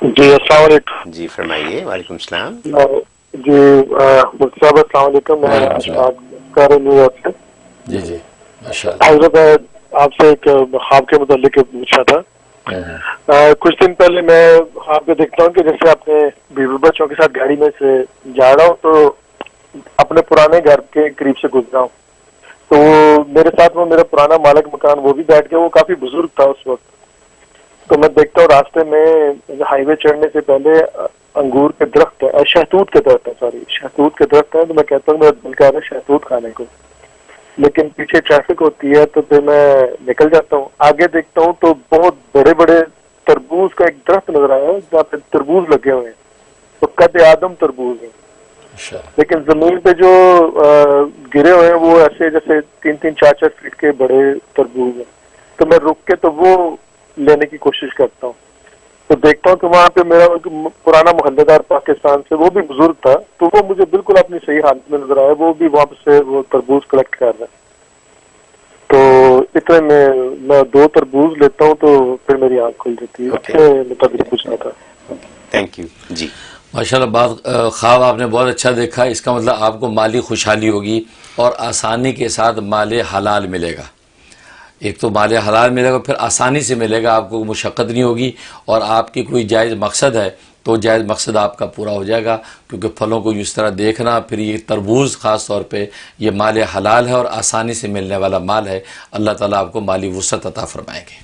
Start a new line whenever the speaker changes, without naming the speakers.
جی السلام علیکم.
جی فرمائیے. وعلیکم السلام.
جی مفتی صاحب السلام علیکم. میں بات کر نیو یارک سے.
جی جی ماشاء اللہ.
حضرت آپ سے ایک خواب کے متعلق پوچھنا تھا. کچھ دن پہلے میں خواب میں دیکھتا ہوں کہ جیسے اپنے بیوی بچوں کے ساتھ گاڑی میں سے جا رہا ہوں تو اپنے پرانے گھر کے قریب سے گزرا ہوں تو میرے ساتھ وہ میرا پرانا مالک مکان وہ بھی بیٹھ گیا. وہ کافی بزرگ تھا اس وقت. تو میں دیکھتا ہوں راستے میں ہائی وے چڑھنے سے پہلے انگور کے درخت ہے, شہتوت کے درخت ہے, شہتوت کے درخت ہے. تو میں کہتا ہوں میرا دل کر رہا ہے شہتوت کھانے کو, لیکن پیچھے ٹریفک ہوتی ہے تو پھر میں نکل جاتا ہوں. آگے دیکھتا ہوں تو بہت بڑے بڑے تربوز کا ایک درخت نظر آیا ہے جہاں پہ تربوز لگے ہوئے ہیں. تو قد آدم تربوز ہیں, لیکن زمین پہ جو گرے ہوئے ہیں وہ ایسے جیسے 3-4 فٹ کے بڑے تربوز ہیں. تو میں رک کے تو وہ لینے کی کوشش کرتا ہوں. تو دیکھتا ہوں کہ وہاں پہ میرا پرانا محلے دار پاکستان سے وہ بھی بزرگ تھا, تو وہ مجھے بالکل اپنی صحیح حالت میں نظر آیا. وہ بھی وہاں سے وہ تربوز کلیکٹ کر رہا ہے. تو اتنے میں 2 تربوز لیتا ہوں تو پھر میری آنکھ کھل جاتی ہے. اس سے مطلب پوچھنا تھا.
Thank you. جی
ماشاء اللہ. بات خواب آپ نے بہت اچھا دیکھا. اس کا مطلب آپ کو مالی خوشحالی ہوگی اور آسانی کے ساتھ مال حلال ملے گا. ایک تو مال حلال ملے گا, پھر آسانی سے ملے گا, آپ کو مشقت نہیں ہوگی, اور آپ کی کوئی جائز مقصد ہے تو جائز مقصد آپ کا پورا ہو جائے گا. کیونکہ پھلوں کو اس طرح دیکھنا, پھر یہ تربوز خاص طور پہ یہ مال حلال ہے اور آسانی سے ملنے والا مال ہے. اللہ تعالیٰ آپ کو مالی وسعت عطا فرمائیں گے.